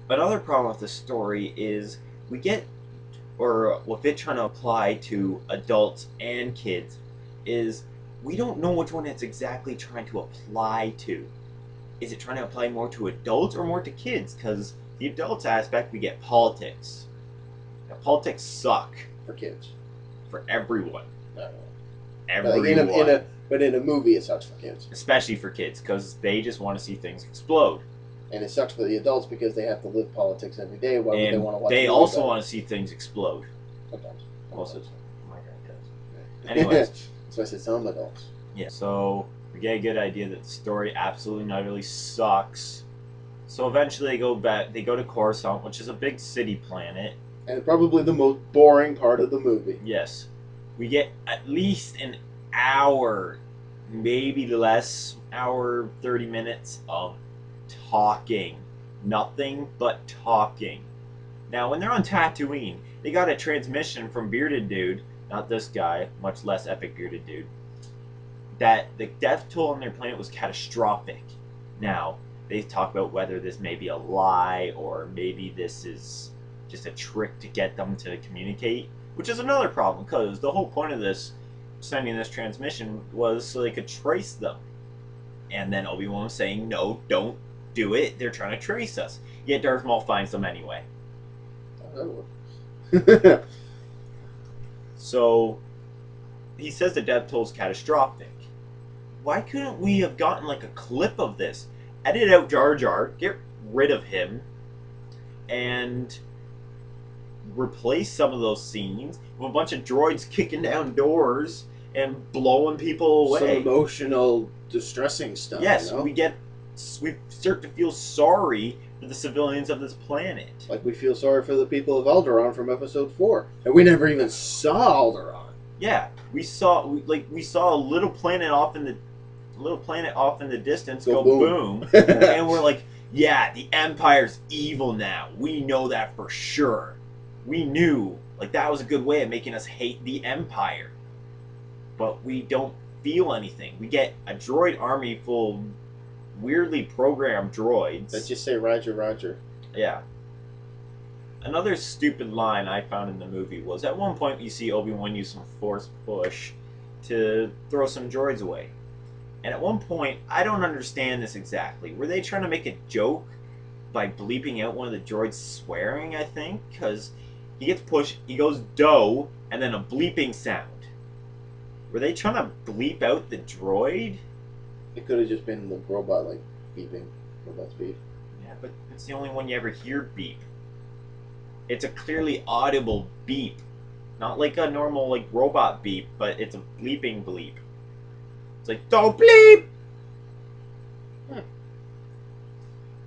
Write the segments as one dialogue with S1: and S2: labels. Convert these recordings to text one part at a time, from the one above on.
S1: Another problem with the story is we get, or with it trying to apply to adults and kids, is we don't know which one it's exactly trying to apply to. Is it trying to apply more to adults or more to kids? Because the adults aspect, we get politics. Now, politics suck
S2: for kids.
S1: for everyone.
S2: No.
S1: Everyone.
S2: But in a movie, it sucks for kids.
S1: Especially for kids, because they just want to see things explode.
S2: And it sucks for the adults because they have to live politics every day. Why would they want to watch?
S1: They also want to see things explode.
S2: Sometimes.
S1: Most of the time. My dad does. Anyways.
S2: So I said some adults.
S1: Yeah. So we get a good idea that the story absolutely and utterly sucks. So eventually they go back. They go to Coruscant, which is a big city planet.
S2: And probably the most boring part of the movie.
S1: Yes. We get at least an hour, maybe less, hour 30 minutes of talking. Nothing but talking. Now, when they're on Tatooine, they got a transmission from Bearded Dude, not this guy, much less epic Bearded Dude, that the death toll on their planet was catastrophic. Now, they talk about whether this may be a lie or maybe this is just a trick to get them to communicate, which is another problem because the whole point of this sending this transmission was so they could trace them. And then Obi-Wan was saying, no, don't do it, they're trying to trace us. Yet Darth Maul finds them anyway. So he says the death toll is catastrophic. Why couldn't we have gotten like a clip of this? Edit out Jar Jar, get rid of him, and replace some of those scenes with a bunch of droids kicking down doors and blowing people away.
S2: Some emotional, distressing stuff.
S1: Yes,
S2: you know?
S1: we start to feel sorry for the civilians of this planet.
S2: Like we feel sorry for the people of Alderaan from Episode 4, and we never even saw Alderaan.
S1: Yeah, we saw a little planet off in the distance go boom, and we're like, yeah, the Empire's evil now. We know that for sure. We knew, like, that was a good way of making us hate the Empire. But we don't feel anything. We get a droid army full of weirdly programmed droids.
S2: Let's just say Roger, Roger.
S1: Yeah. Another stupid line I found in the movie was at one point you see Obi-Wan use some force push to throw some droids away. And at one point, I don't understand this exactly. Were they trying to make a joke by bleeping out one of the droids swearing, I think? Because he gets pushed, he goes dough, and then a bleeping sound. Were they trying to bleep out the droid?
S2: It could have just been the robot, like, beeping. Robot speed.
S1: Yeah, but it's the only one you ever hear beep. It's a clearly audible beep. Not like a normal, like, robot beep, but it's a bleeping bleep. It's like, don't bleep!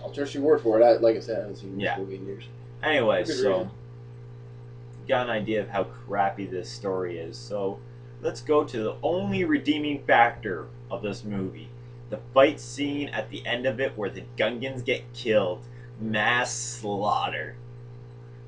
S2: I'll trust your word for it. Like I said, I haven't seen this movie in years.
S1: Anyway, so you got an idea of how crappy this story is. So let's go to the only redeeming factor of this movie. The fight scene at the end of it where the Gungans get killed. Mass slaughter.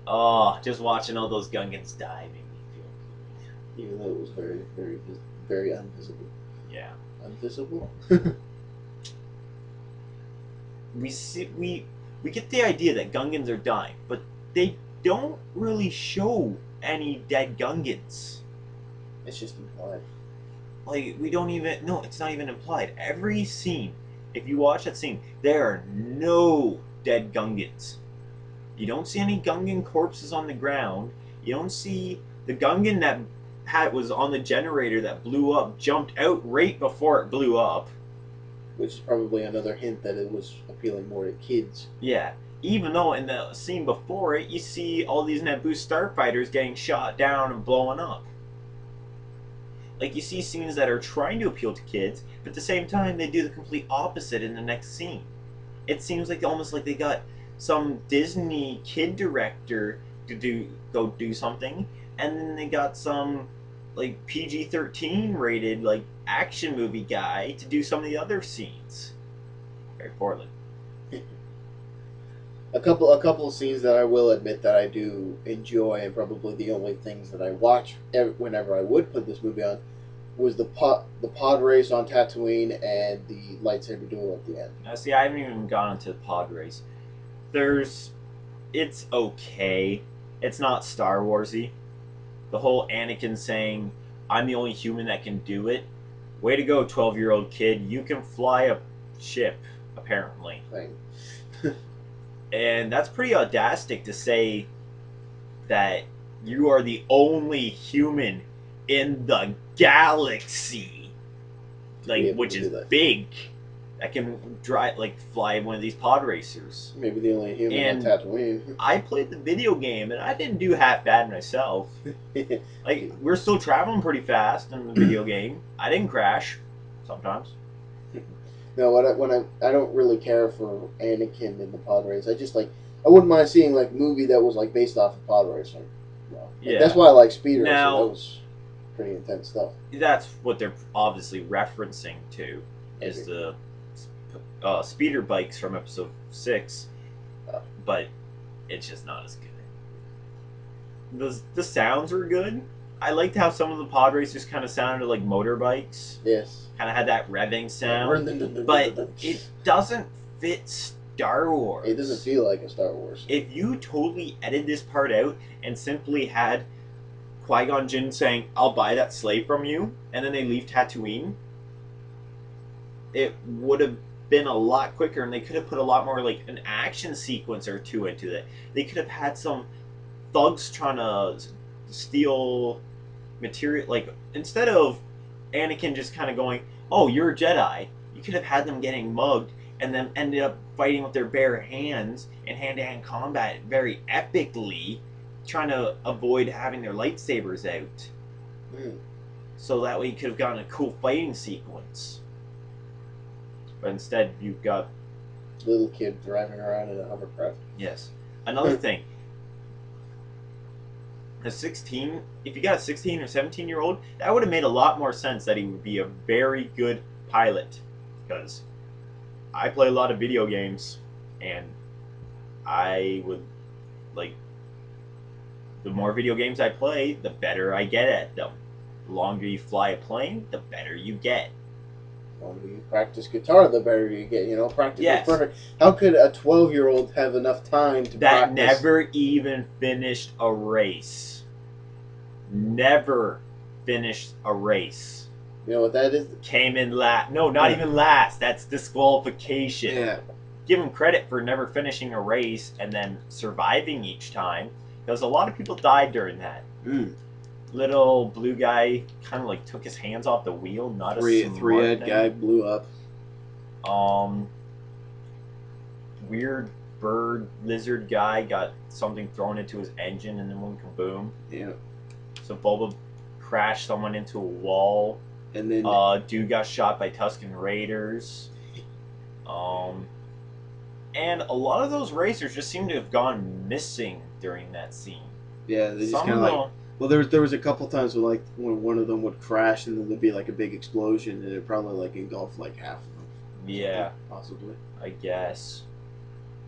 S1: Oh, just watching all those Gungans die made me feel good.
S2: Even though it was very, very, very invisible.
S1: Yeah.
S2: Invisible?
S1: we get the idea that Gungans are dying, but they don't really show any dead Gungans.
S2: It's just implied.
S1: Like, we don't even... No, it's not even implied. Every scene, if you watch that scene, there are no dead Gungans. You don't see any Gungan corpses on the ground. You don't see the Gungan that was on the generator that blew up, jumped out right before it blew up.
S2: Which is probably another hint that it was appealing more to kids.
S1: Yeah. Even though in the scene before it, you see all these Naboo starfighters getting shot down and blowing up. Like, you see scenes that are trying to appeal to kids, but at the same time, they do the complete opposite in the next scene. It seems like almost like they got some Disney kid director to go do something, and then they got some, like, PG-13 rated, like, action movie guy to do some of the other scenes. Very poorly.
S2: A couple of scenes that I will admit that I do enjoy, and probably the only things that I watch whenever I would put this movie on, was the pod race on Tatooine and the lightsaber duel at the end.
S1: Now, see, I haven't even gone into the pod race. There's it's okay. It's not Star Warsy. The whole Anakin saying, "I'm the only human that can do it." Way to go, 12-year-old kid. You can fly a ship, apparently.
S2: Like,
S1: And that's pretty audactic to say that you are the only human in the galaxy,
S2: to be
S1: like,
S2: able
S1: which
S2: to
S1: is
S2: do that.
S1: big, that can drive, like, fly one of these pod racers.
S2: Maybe the only human
S1: And
S2: on Tatooine.
S1: I played the video game and I didn't do half bad myself. Like, we're still traveling pretty fast in the video game. I didn't crash sometimes.
S2: No, I don't really care for Anakin in the pod race. I just like I wouldn't mind seeing like a movie that was like based off of pod racing. You know? Like,
S1: Yeah.
S2: that's why I like Speed Racer.
S1: Now-
S2: That was pretty intense stuff.
S1: That's what they're obviously referencing to, is the speeder bikes from episode 6, but it's just not as good. The sounds are good. I liked how some of the pod racers kind of sounded like motorbikes.
S2: Yes.
S1: Kind of had that revving sound, but it doesn't fit Star Wars.
S2: It doesn't feel like a Star Wars.
S1: If you totally edited this part out and simply had Qui-Gon Jinn saying, "I'll buy that slave from you," and then they leave Tatooine, it would have been a lot quicker, and they could have put a lot more, like, an action sequence or two into it. They could have had some thugs trying to steal material, like, instead of Anakin just kind of going, "Oh, you're a Jedi," you could have had them getting mugged and then ended up fighting with their bare hands in hand-to-hand combat very epically, trying to avoid having their lightsabers out. So that way you could have gotten a cool fighting sequence. But instead, you've got...
S2: Little kid driving around in a hovercraft.
S1: Yes. Another thing. A 16... If you got a 16 or 17-year-old, that would have made a lot more sense that he would be a very good pilot. Because I play a lot of video games, and I would... Like... The more video games I play, the better I get at them. The longer you fly a plane, the better you get.
S2: The longer you practice guitar, the better you get. You know, practice
S1: Yes.
S2: is perfect. How could a 12-year-old have enough time to
S1: That
S2: practice?
S1: never even finished a race. Never finished a race.
S2: You know what that is?
S1: Came in last. No, not even last. That's disqualification.
S2: Yeah.
S1: Give him credit for never finishing a race and then surviving each time, because a lot of people died during that. Little blue guy kind of like took his hands off the wheel. Not a
S2: Three-head
S1: thing.
S2: guy blew up.
S1: Weird bird lizard guy got something thrown into his engine and then went kaboom.
S2: Yeah.
S1: So Boba crashed someone into a wall.
S2: And then
S1: Dude got shot by Tusken Raiders. And a lot of those racers just seem to have gone missing during that scene.
S2: yeah, they just
S1: Some
S2: kind
S1: of
S2: of
S1: them,
S2: like. Well, there was a couple times when like when one of them would crash and then there'd be like a big explosion and it'd probably like engulf like half of them.
S1: yeah,
S2: Possibly.
S1: I guess,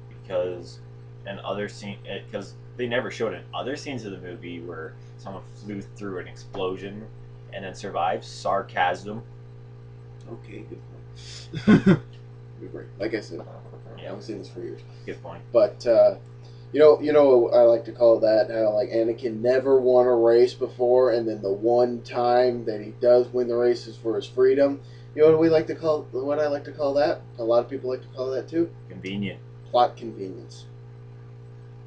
S1: because because they never showed in other scenes of the movie where someone flew through an explosion and then survived. Sarcasm.
S2: Okay, good point. Like I said, I
S1: Yeah,
S2: haven't seen this for years.
S1: good point.
S2: But you know, I like to call that how like Anakin never won a race before, and then the one time that he does win the race is for his freedom. You know what we like to call? What I like to call that? A lot of people like to call that too.
S1: Convenient.
S2: Plot convenience.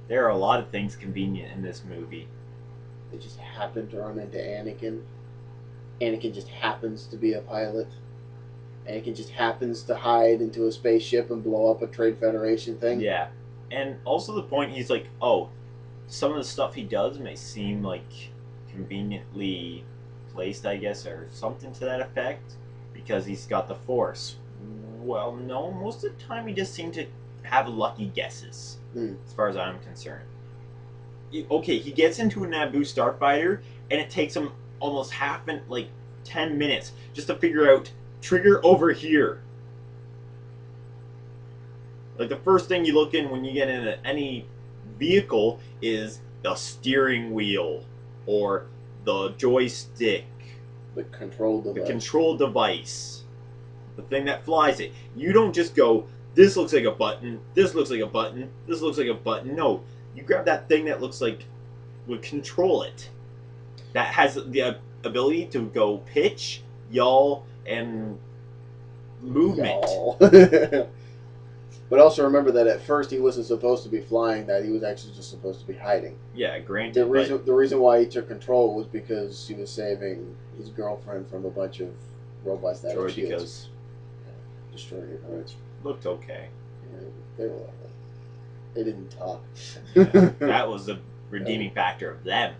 S1: There are a lot of things convenient in this movie.
S2: They just happen to run into Anakin. Anakin just happens to be a pilot. Anakin just happens to hide into a spaceship and blow up a Trade Federation thing.
S1: Yeah. And also the point, he's like, oh, some of the stuff he does may seem like conveniently placed, I guess, or something to that effect, because he's got the Force. Well, no, most of the time he just seemed to have lucky guesses, as far as I'm concerned. Okay, he gets into a Naboo starfighter, and it takes him almost 10 minutes just to figure out trigger over here. Like, the first thing you look in when you get into any vehicle is the steering wheel or the joystick,
S2: The control device.
S1: the control device, the thing that flies it. You don't just go, this looks like a button, this looks like a button, this looks like a button. No, You grab that thing that looks like would control it. That has the ability to go pitch, yaw, and movement.
S2: Y'all. But also remember that at first he wasn't supposed to be flying; that he was actually just supposed to be hiding.
S1: Yeah, granted.
S2: The reason why he took control was because he was saving his girlfriend from a bunch of robots that had shields.
S1: Because
S2: Destroying her droids.
S1: looked okay.
S2: Yeah, they were like that. They didn't talk.
S1: Yeah, that was the redeeming factor of them.